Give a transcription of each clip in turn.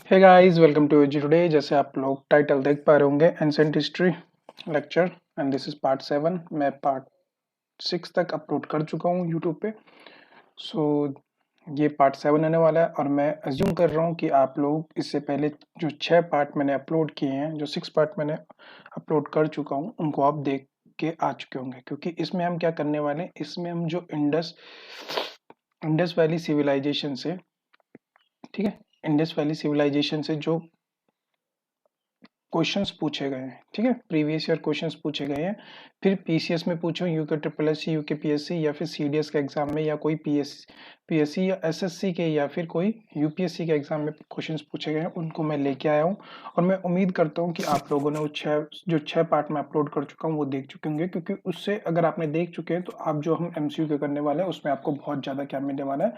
Hey guys, welcome to AG today. जैसे आप लोग टाइटल देख पा रहे होंगे, ancient history lecture and this is part 7। मैं पार्ट 6 तक अपलोड कर चुका हूँ यूट्यूब पे। सो ये पार्ट 7 आने वाला है और मैं अज्यूम कर रहा हूँ कि आप लोग इससे पहले जो 6 पार्ट मैंने अपलोड किए हैं, जो 6 पार्ट मैंने अपलोड कर चुका हूँ, उनको आप देख के आ चुके होंगे। क्योंकि इसमें हम क्या करने वाले हैं, इसमें हम जो इंडस वैली सिविलाइजेशन से, ठीक है, इंडस वैली सिविलाइजेशन से जो क्वेश्चंस पूछे गए हैं, ठीक है, प्रीवियस ईयर क्वेश्चंस पूछे गए हैं, फिर पीसीएस में पूछो, UK triple S, UK PSC या फिर सीडीएस के एग्जाम में, या कोई पीएससी या एसएससी के या फिर कोई यूपीएससी के एग्जाम में क्वेश्चंस पूछे गए हैं, उनको मैं लेके आया हूं। और मैं उम्मीद करता हूं कि आप लोगों ने वो छह पार्ट में अपलोड कर चुका हूँ वो देख चुके होंगे। क्योंकि उससे अगर आपने देख चुके हैं तो आप जो हम एमसीक्यू के करने वाले हैं उसमें आपको बहुत ज्यादा क्या मिलने वाला है,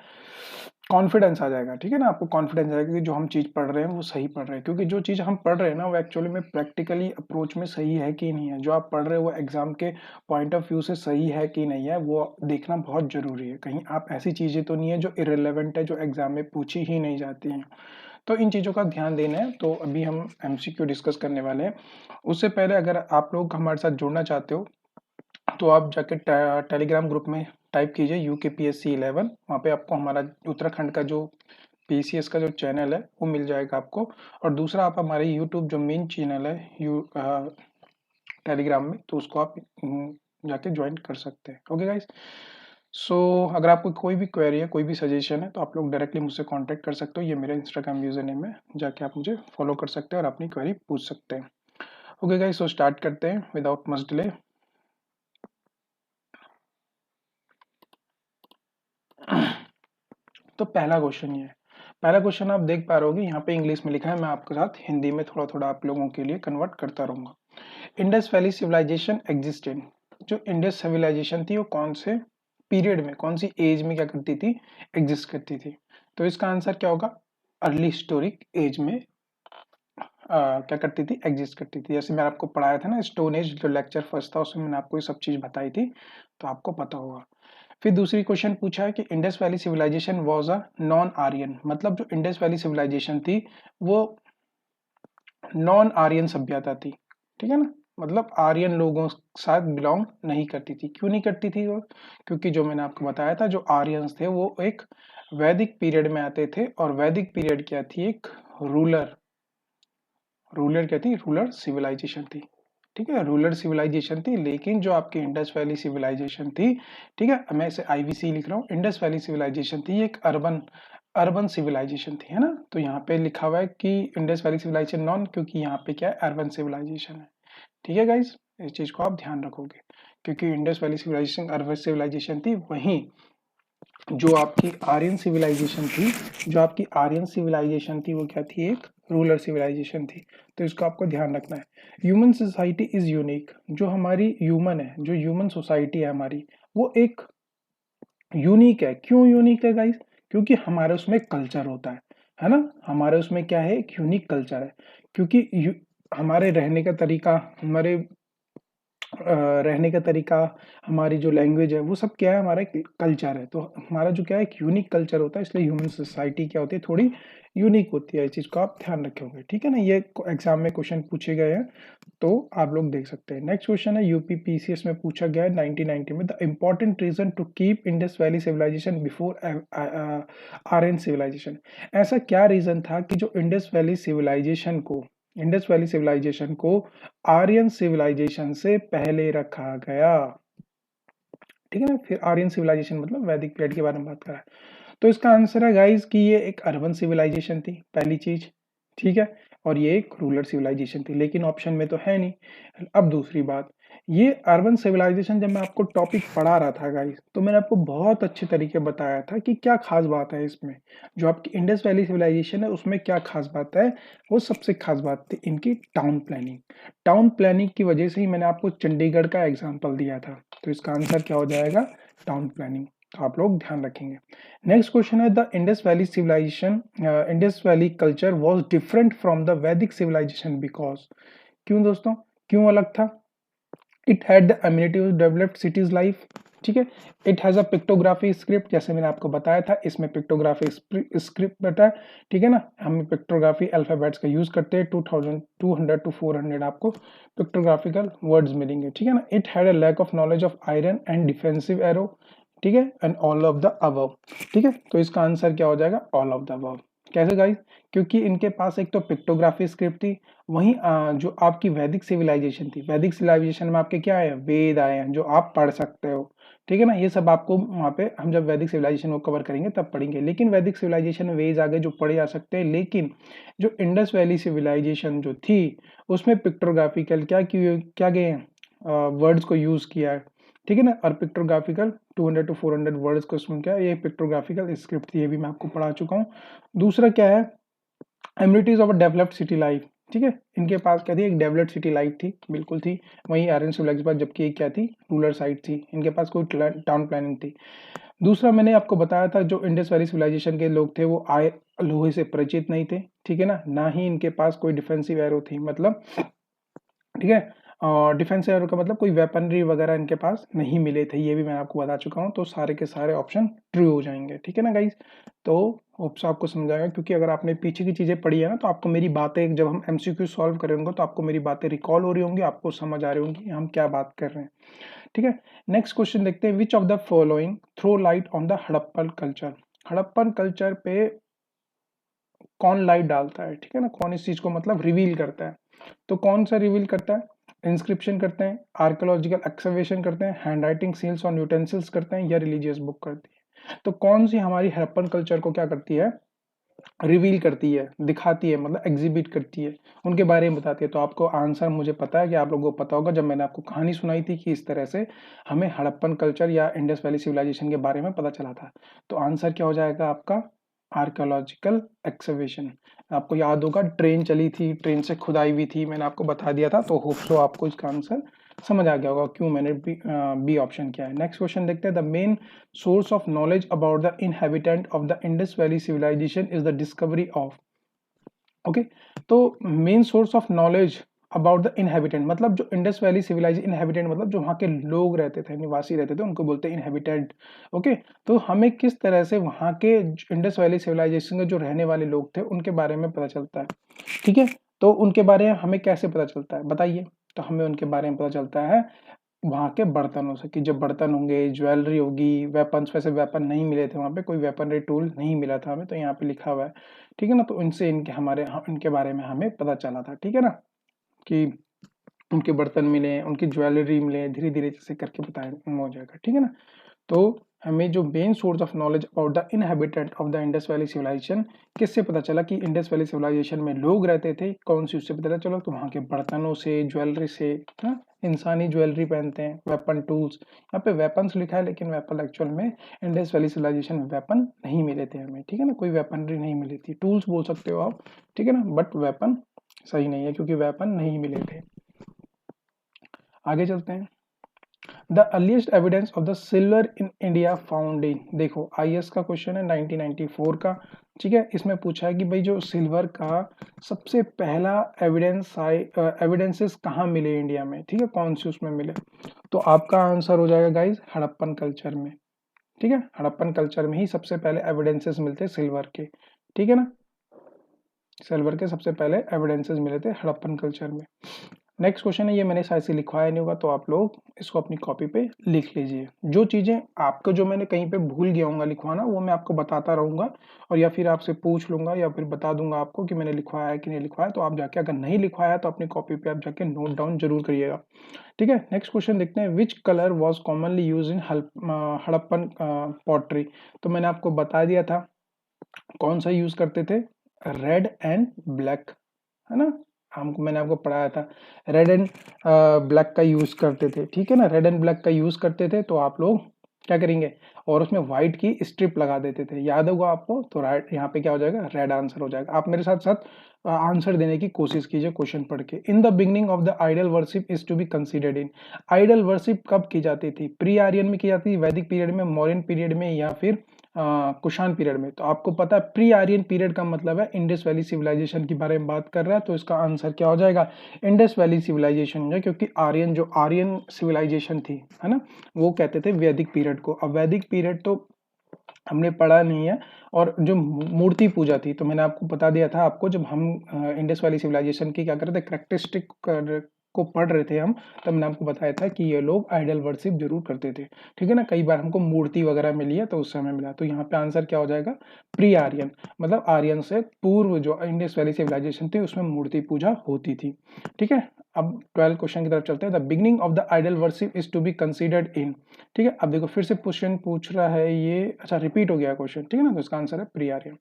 कॉन्फिडेंस आ जाएगा। ठीक है ना, आपको कॉन्फिडेंस आएगा कि जो हम चीज पढ़ रहे हैं वो सही पढ़ रहे हैं। क्योंकि जो चीज हम पढ़ रहे हैं ना वो एक्चुअली में प्रैक्टिकली अप्रोच में सही है कि नहीं है, जो आप पढ़ रहे हो वो एग्जाम के पॉइंट ऑफ व्यू से सही है कि नहीं है, वो देखना बहुत जरूरी है। कहीं आप ऐसी चीजें तो नहीं है जो इरेलीवेंट है, जो एग्जाम में पूछी ही नहीं जाती हैं। तो इन चीज़ों का ध्यान देना है। तो अभी हम एमसीक्यू डिस्कस करने वाले हैं। उससे पहले अगर आप लोग हमारे साथ जुड़ना चाहते हो तो आप जाके टेलीग्राम ग्रुप में टाइप कीजिए UKPSC 11। वहाँ पे आपको हमारा उत्तराखंड का जो पीसीएस का जो चैनल है वो मिल जाएगा आपको। और दूसरा, आप हमारे यूट्यूब जो मेन चैनल है टेलीग्राम में, तो उसको आप जाके ज्वाइन कर सकते हैं। Okay guys. सो अगर आपको कोई भी क्वेरी है, कोई भी सजेशन है, तो आप लोग डायरेक्टली मुझसे कांटेक्ट कर सकते हो। ये मेरा इंस्टाग्राम यूजर नेम है, जाके आप मुझे फॉलो कर सकते हैं और अपनी क्वेरी पूछ सकते हैं। ओके गाइस, सो स्टार्ट करते हैं विदाउट मच डिले। तो पहला क्वेश्चन ये है। पहला क्वेश्चन आप देख पा रहे होगे, यहाँ पे इंग्लिश में लिखा है, मैं आपके साथ हिंदी में थोड़ा थोड़ा आप लोगों के लिए कन्वर्ट करता रहूंगा। Indus valley civilization existed. जो इंडस सिविलाइजेशन थी वो कौन से पीरियड में, कौन सी एज में क्या करती थी, एग्जिस्ट करती थी? तो इसका आंसर क्या होगा? अर्ली हिस्टोरिक एज में क्या करती थी, एग्जिस्ट करती थी। जैसे मैंने आपको पढ़ाया था ना, स्टोन एज जो लेक्चर फर्स्ट था, उसमें मैंने आपको ये सब चीज बताई थी, तो आपको पता होगा। फिर दूसरी क्वेश्चन पूछा है कि Indus valley civilization was a non Aryan. मतलब जो इंडस वैली सिविलाइजेशन थी वो नॉन आर्यन सभ्यता थी। ठीक है ना, मतलब आर्यन लोगों के साथ बिलोंग नहीं करती थी। क्यों नहीं करती थी वो? क्योंकि जो मैंने आपको बताया था, जो आर्यंस थे वो एक वैदिक पीरियड में आते थे। और वैदिक पीरियड क्या थी? एक रूलर रूलर क्या थी? रूलर सिविलाइजेशन थी। ठीक है, रूलर सिविलाइजेशन थी। लेकिन जो आपकी इंडस वैली सिविलाइजेशन थी, ठीक है, मैं इसे आईवीसी लिख रहा हूँ, इंडस वैली सिविलाइजेशन थी एक अर्बन अर्बन सिविलाइजेशन थी, है ना। तो यहाँ पे लिखा हुआ है कि इंडस वैली सिविलाइजेशन नॉन, क्योंकि यहाँ पे क्या है, अर्बन सिविलाइजेशन है। ठीक है गाइस, इस चीज को आप ध्यान रखोगे। क्योंकि Indus valley civilization urban civilization थी, वहीं जो आपकी आर्यन सिविलाइजेशन थी, जो आपकी आर्यन सिविलाइजेशन थी वो क्या थी? एक रूलर सिविलाइजेशन थी। तो इसको आपको ध्यान रखना है। Human society is unique. जो हमारी ह्यूमन है, जो ह्यूमन सोसाइटी है हमारी, वो एक यूनिक है। क्यों यूनिक है गाइस? क्योंकि हमारे उसमें कल्चर होता है ना। हमारे उसमें क्या है? एक यूनिक कल्चर है। क्योंकि हमारे रहने का तरीका, हमारे रहने का तरीका, हमारी जो लैंग्वेज है, वो सब क्या है? हमारा कल्चर है। तो हमारा जो क्या है, एक यूनिक कल्चर होता है। इसलिए ह्यूमन सोसाइटी क्या होती है? थोड़ी यूनिक होती है। इस चीज को आप ध्यान रखोगे। ठीक है ना, ये एग्जाम में क्वेश्चन पूछे गए हैं, तो आप लोग देख सकते हैं। नेक्स्ट क्वेश्चन है, यूपी पीसीएस में पूछा गया है 1990 में। The important reason to keep Indus valley civilization before Aryan civilization. ऐसा क्या रीजन था कि जो इंडस वैली सिविलाइजेशन को आर्यन सिविलाइजेशन से पहले रखा गया? ठीक है ना। फिर आर्यन सिविलाइजेशन मतलब वैदिक पीरियड के बारे में बात करा है। तो इसका आंसर है गाइस कि ये एक अर्बन सिविलाइजेशन थी, पहली चीज। ठीक है, और ये एक रूरल सिविलाइजेशन थी, लेकिन ऑप्शन में तो है नहीं। अब दूसरी बात, ये अर्बन सिविलाइजेशन जब मैं आपको टॉपिक पढ़ा रहा था गाइस, तो मैंने आपको बहुत अच्छे तरीके बताया था कि क्या खास बात है इसमें। जो आपकी इंडस वैली सिविलाइजेशन है उसमें क्या खास बात है? वो सबसे खास बात थी इनकी टाउन प्लानिंग। टाउन प्लानिंग की वजह से ही मैंने आपको चंडीगढ़ का एग्जाम्पल दिया था। तो इसका आंसर क्या हो जाएगा? Town planning. आप लोग ध्यान रखेंगे। नेक्स्ट क्वेश्चन है, the Indus valley civilization, Indus valley culture was different from the Vedic civilization because. क्यों दोस्तों, क्यों अलग था? It had the amenity to developed cities life. ठीक है। It has a pictography script, जैसे मैंने आपको बताया था इसमें पिक्टोग्राफी स्क्रिप्ट बता है, ठीक है ना। हम पिक्टोग्राफी अल्फ़ाबेट्स का यूज़ करते हैं, 2200 टू 400 आपको पिक्टोग्राफिकल वर्ड्स मिलेंगे, ठीक है ना। It had a lack of knowledge of iron and defensive arrow, ठीक है, and all of the above, ठीक है। तो इसका आंसर क्या हो जाएगा, ऑल ऑफ द अबव। कैसे गाइस, क्योंकि इनके पास एक तो पिक्टोग्राफी स्क्रिप्ट थी, वहीं जो आपकी वैदिक सिविलाइजेशन थी, वैदिक सिविलाइजेशन में आपके क्या है, वेद आए हैं जो आप पढ़ सकते हो, ठीक है ना। ये सब आपको वहाँ पे हम जब वैदिक सिविलाइजेशन को कवर करेंगे तब पढ़ेंगे, लेकिन वैदिक सिविलाइजेशन में वेज आ गए जो पढ़े जा सकते हैं, लेकिन जो इंडस वैली सिविलाइजेशन जो थी उसमें पिक्टोग्राफिकल क्या गए वर्ड्स को यूज किया है, ठीक है ना। और पिक्टोग्राफिकल 200 टू 400 वर्ड्स को उसमें क्या है, ये पिक्टोग्राफिकल स्क्रिप्ट थी, ये भी मैं आपको पढ़ा चुका हूँ। दूसरा क्या है, amenities of a developed city life, ठीक है। इनके पास क्या थी, एक डेवलप्ड सिटी लाइफ थी, बिल्कुल थी। वहीं आर्यन सिविलाइजेशन के पास जबकि एक क्या थी, रूरल साइट थी, इनके पास कोई टाउन प्लानिंग थी। दूसरा मैंने आपको बताया था जो इंडस वैली सिविलाइजेशन के लोग थे वो आय लोहे से परिचित नहीं थे, ठीक है ना ही इनके पास कोई डिफेंसिव एरो थी, मतलब ठीक है। और डिफेंस एरो का मतलब कोई वेपनरी वगैरह इनके पास नहीं मिले थे, ये भी मैं आपको बता चुका हूँ। तो सारे के सारे ऑप्शन ट्रू हो जाएंगे, ठीक है ना गाइज। तो होप्स आपको समझाएगा, क्योंकि अगर आपने पीछे की चीजें पढ़ी है ना तो आपको मेरी बातें जब हम एमसीक्यू सॉल्व करेंगे तो आपको मेरी बातें रिकॉल हो रही होंगी, आपको समझ आ रही होंगी हम क्या बात कर रहे हैं, ठीक है। नेक्स्ट क्वेश्चन देखते हैं, which of the following throw light on the Harappan culture. Harappan culture पे कौन लाइट डालता है, ठीक है ना, कौन इस चीज को मतलब रिवील करता है। तो कौन सा रिवील करता है, इंस्क्रिप्शन करते हैं, आर्कियोलॉजिकल एक्सकवेशन करते हैं, hand writing seals on utensils करते हैं, या रिलीजियस बुक करती है। तो कौन सी हमारी हड़प्पन कल्चर को क्या करती है, रिवील करती है, दिखाती है, मतलब एग्जिबिट करती है, उनके बारे में बताती है। तो आपको आंसर मुझे पता है कि आप लोगों को पता होगा, जब मैंने आपको कहानी सुनाई थी कि इस तरह से हमें हड़प्पन कल्चर या इंडस वैली सिविलाइजेशन के बारे में पता चला था। तो आंसर क्या हो जाएगा आपका, आर्कियोलॉजिकल एक्सकवेशन। आपको याद होगा ट्रेन चली थी, ट्रेन से खुदाई हुई थी, मैंने आपको बता दिया था। तो होप सो आपको इसका आंसर समझ आ गया होगा क्यों मैंने बी ऑप्शन किया है। नेक्स्ट क्वेश्चन देखते हैं, the main source of knowledge about the inhabitant of the Indus valley civilisation is the discovery of, okay. तो main source of knowledge about the inhabitant, मतलब जो इंडस वैली सिविलाइजेशन, इनहेबिटेंट मतलब जो वहाँ के लोग रहते थे, निवासी रहते थे, उनको बोलते हैं इनहेबिटेंट, ओके। तो हमें किस तरह से वहाँ के इंडस वैली सिविलाइजेशन के जो रहने वाले लोग थे उनके बारे में पता चलता है, ठीक है। तो उनके बारे में हमें कैसे पता चलता है बताइए। तो हमें उनके बारे में पता चलता है वहाँ के बर्तनों से, कि जब बर्तन होंगे, ज्वेलरी होगी, वेपन्स, वैसे वेपन नहीं मिले थे वहाँ पे, कोई वेपनरी टूल नहीं मिला था हमें, तो यहाँ पे लिखा हुआ है, ठीक है ना। तो इनसे इनके बारे में हमें पता चला था, ठीक है ना, कि उनके बर्तन मिले, उनकी ज्वेलरी मिले, धीरे धीरे जैसे करके बताया हो जाएगा, ठीक है ना। तो हमें जो main source of knowledge about the inhabitant of the Indus valley civilization, किससे पता चला कि इंडस वैली सिविलाइजेशन में लोग रहते थे, कौन सी, उससे पता चला। तो वहाँ के बर्तनों से, ज्वेलरी से, हाँ, इंसानी ज्वेलरी पहनते हैं, वेपन टूल्स, यहाँ पे वेपन्स लिखा है, लेकिन वेपन एक्चुअल में इंडस वैली सिविलाइजेशन में वेपन नहीं मिले थे हमें, ठीक है ना, कोई वेपनरी नहीं मिली थी, टूल्स बोल सकते हो आप, ठीक है ना, बट वेपन सही नहीं है क्योंकि वेपन नहीं मिले थे। आगे चलते हैं, the earliest evidence of the silver in India found in, देखो आईएएस का क्वेश्चन है 1994 का, ठीक है। इसमें पूछा है कि भाई जो सिल्वर का सबसे पहला एविडेंसेस कहाँ मिले इंडिया में, ठीक है, कौन से उसमें मिले। तो आपका आंसर हो जाएगा गाइज हड़प्पन कल्चर में, ठीक है। हड़प्पन कल्चर में ही सबसे पहले एविडेंसेस मिलते हैं सिल्वर के, ठीक है ना, सिल्वर के सबसे पहले एविडेंसेस मिले थे हड़प्पन कल्चर में। नेक्स्ट क्वेश्चन है, ये मैंने शायद से लिखवाया नहीं होगा, तो आप लोग इसको अपनी कॉपी पे लिख लीजिए। जो चीज़ें आपको, जो मैंने कहीं पे भूल गया हूँ लिखवाना, वो मैं आपको बताता रहूँगा, और या फिर आपसे पूछ लूँगा, या फिर बता दूंगा आपको कि मैंने लिखवाया है कि नहीं लिखवाया। तो आप जाके, अगर नहीं लिखवाया तो अपनी कॉपी पे आप जाके नोट डाउन जरूर करिएगा, ठीक है। नेक्स्ट क्वेश्चन देखते हैं, which colour was commonly use in Harappan pottery. तो मैंने आपको बता दिया था कौन सा यूज करते थे, रेड एंड ब्लैक, है ना, हमको, मैंने आपको पढ़ाया था रेड एंड ब्लैक का यूज करते थे, ठीक है ना, रेड एंड ब्लैक का यूज करते थे। तो आप लोग क्या करेंगे, और उसमें व्हाइट की स्ट्रिप लगा देते थे, याद होगा आपको। तो राइट, यहाँ पे क्या हो जाएगा, रेड आंसर हो जाएगा। आप मेरे साथ साथ आंसर देने की कोशिश कीजिए क्वेश्चन पढ़ के। In the beginning of the idol worship is to be considered in, idol worship कब की जाती थी, प्री आर्यन में की जाती थी, वैदिक पीरियड में, मौर्यन पीरियड में, या फिर कुषाण पीरियड में। तो आपको पता है प्री आर्यन पीरियड का मतलब है इंडस वैली सिविलाइजेशन के बारे में बात कर रहा है, तो इसका आंसर क्या हो जाएगा, इंडस वैली सिविलाइजेशन है, क्योंकि आर्यन सिविलाइजेशन थी, है ना, वो कहते थे वैदिक पीरियड को। अब वैदिक पीरियड तो हमने पढ़ा नहीं है। और जो मूर्ति पूजा थी, तो मैंने आपको बता दिया था, आपको जब हम इंडस वैली सिविलाइजेशन की क्या कर रहे थे, करेक्टरिस्टिक को पढ़ रहे थे हम, तब मैंने आपको बताया था कि ये लोग आइडल वर्शिप जरूर करते थे, ठीक है ना। कई बार हमको मूर्ति वगैरह मिली है, तो उस समय मिला। तो यहाँ पे आंसर क्या हो जाएगा, प्री आर्यन, मतलब आर्यन से पूर्व जो इंडस वैली सिविलाइजेशन थी उसमें मूर्ति पूजा होती थी, ठीक है। अब 12 क्वेश्चन की तरफ चलते हैं। The beginning of the idol worship is to be considered in, ठीक है। अब देखो फिर से क्वेश्चन पूछ रहा है ये, अच्छा रिपीट हो गया क्वेश्चन, ठीक है ना। तो इसका आंसर है pre Aryan.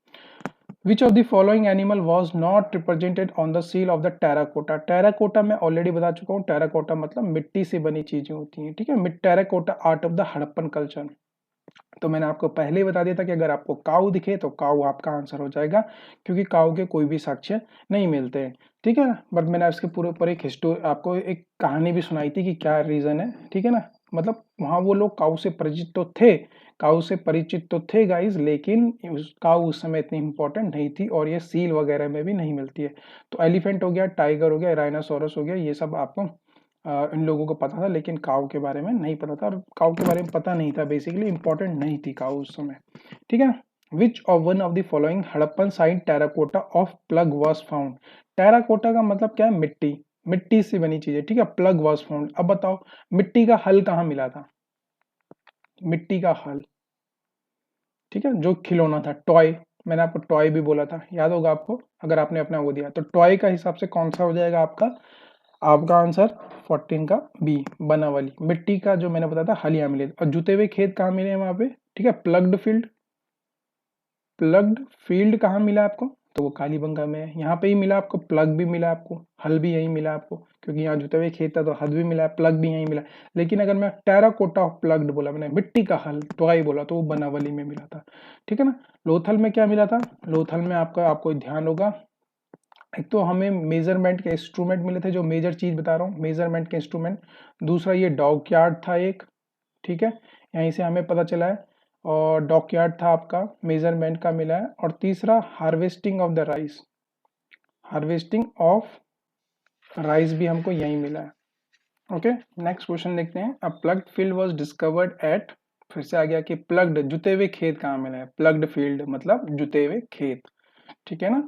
Which of the following animal was not represented on the seal of the terracotta? Terracotta मैं ऑलरेडी बता चुका हूँ, टेराकोटा मतलब मिट्टी से बनी चीजें होती हैं, ठीक है। Terracotta art of the Harappan culture. तो मैंने आपको पहले ही बता दिया था कि अगर आपको काऊ दिखे तो काऊ आपका आंसर हो जाएगा, क्योंकि काऊ के कोई भी साक्ष्य नहीं मिलते हैं, ठीक है ना। बट मैंने इसके पूरे ऊपर एक हिस्टोरी, आपको एक कहानी भी सुनाई थी कि क्या रीजन है, ठीक है ना। मतलब वहां वो लोग काऊ से परिचित तो थे, काऊ से परिचित तो थे गाइस, लेकिन काऊ उस समय इतनी इंपॉर्टेंट नहीं थी, और ये सील वगैरह में भी नहीं मिलती है। तो एलिफेंट हो गया, टाइगर हो गया, राइनासोरस हो गया, ये सब आपको इन लोगों को पता था, लेकिन काऊ के बारे में नहीं पता था। और काऊ के बारे में पता नहीं था, बेसिकली इंपॉर्टेंट नहीं थी काऊ उस समय, ठीक है। Which of one of the following Harappan site terracotta of plug was found. Terracotta का मतलब क्या है, मिट्टी, मिट्टी से बनी चीज है, ठीक है। प्लग वॉज फाउंड, अब बताओ मिट्टी का हल कहाँ मिला था, मिट्टी का हल, ठीक है, जो खिलौना था, टॉय, मैंने आपको टॉय भी बोला था, याद होगा आपको, अगर आपने अपना वो दिया। तो टॉय का हिसाब से कौन सा हो जाएगा आपका, आपका आंसर 14 का बी, बनावली। मिट्टी का जो मैंने बताया था हलिया मिले, और जुते हुए खेत कहाँ मिले हैं वहां पे, ठीक है। प्लग्ड फील्ड, प्लग्ड फील्ड कहाँ मिला आपको, तो वो कालीबंगा में है। यहाँ पे ही मिला आपको, प्लग भी मिला आपको, हल भी यही मिला आपको, क्योंकि यहाँ जुते हुए खेत था तो हल भी मिला, प्लग भी यही मिला। लेकिन अगर मैं टेराकोटा ऑफ प्लग्ड बोला, मैंने मिट्टी का हल टॉय बोला, तो वो बनावली में मिला था, ठीक है ना। लोथल में क्या मिला था, लोथल में आपका, आपको ध्यान होगा, एक तो हमें मेजरमेंट के इंस्ट्रूमेंट मिले थे, जो मेजर चीज बता रहा हूँ, मेजरमेंट के इंस्ट्रूमेंट। दूसरा ये डॉकयार्ड था एक, ठीक है, यहीं से हमें पता चला है। और डॉकयार्ड था आपका, मेजरमेंट का मिला है। और तीसरा harvesting of the rice, harvesting of rice भी हमको यहीं मिला है। ओके, नेक्स्ट क्वेश्चन देखते हैं। A ploughed field was discovered at, फिर से आ गया कि प्लग्ड, जुते हुए खेत कहाँ मिला है, प्लग्ड फील्ड मतलब जुते हुए खेत, ठीक है ना,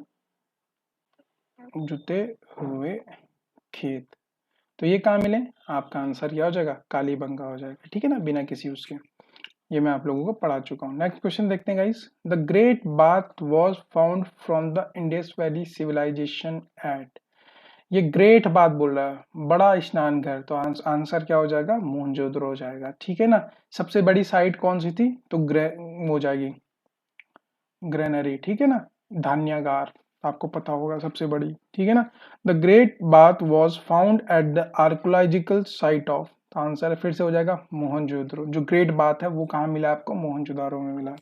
जुते हुए खेत। तो ये कहाँ मिले, आपका आंसर क्या हो जाएगा, कालीबंगा हो जाएगा, ठीक है ना, बिना किसी उसके। ये मैं आप लोगों को पढ़ा चुका हूँ। नेक्स्ट क्वेश्चन देखते हैं guys. The great bath was found from the Indus valley civilization at, ये ग्रेट बात बोल रहा है, बड़ा स्नान घर, तो आंसर क्या हो जाएगा, मोहनजोदड़ो हो जाएगा, ठीक है ना। सबसे बड़ी साइट कौन सी थी, तो हो जाएगी ग्रेनरी, ठीक है ना, धान्यागार, आपको पता होगा सबसे बड़ी, ठीक है ना। The great bath was found at the archaeological site of, तो आंसर फिर से हो जाएगा मोहनजोदड़ो। जो ग्रेट बाथ है वो कहाँ मिला आपको, मोहनजोदड़ो में मिला,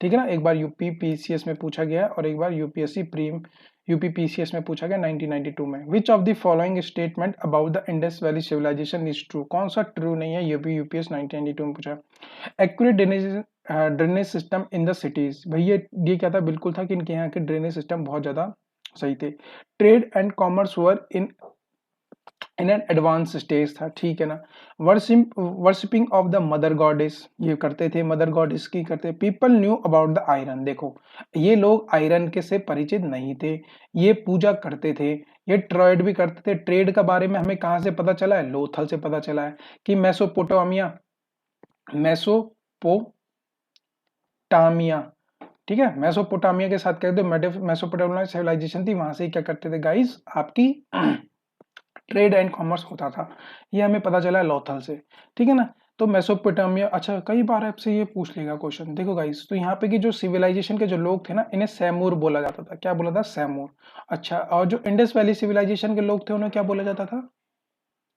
ठीक है ना। एक बार यूपी पीसीएस में पूछा गया और एक बार यूपीएससी प्रीम यूपी पीसीएस में पूछा गया 1992 में। Which of the following statement about the Indus valley civilisation is true, कौन सा ट्रू नहीं है, ये भी यूपीएस 1992 में पूछा। Accurate drainage system in the cities, भैया ये क्या था, बिल्कुल था कि इनके यहाँ के ड्रेनेज सिस्टम बहुत ज्यादा सही थे। Trade and commerce were in in an advance stage था, ठीक है ना। Worshipping of the mother goddess, ये करते थे, मदर गॉडेस की करते। People knew about the iron, देखो ये लोग आयरन के से परिचित नहीं थे, ये पूजा करते थे, ये ट्रेड भी करते थे। ट्रेड का बारे में हमें कहाँ से पता चला है, लोथल से पता चला है कि मेसोपोटामिया, मेसोपोटामिया, ठीक है, मेसोपोटामिया के साथ कहते मेसोपोटामिया सिविलाइजेशन थी, वहां से क्या करते थे गाइस, आपकी ट्रेड एंड कॉमर्स होता था, ये हमें पता चला है लोथल से, ठीक है ना। तो मेसोपोटामिया, अच्छा कई बार आपसे ये पूछ लेगा क्वेश्चन, देखो गाइस, तो यहाँ पे की जो सिविलाइजेशन के जो लोग थे ना, इन्हें सैमूर बोला जाता था, क्या बोला था, सैमूर। अच्छा, और जो इंडस वैली सिविलाइजेशन के लोग थे उन्हें क्या बोला जाता था,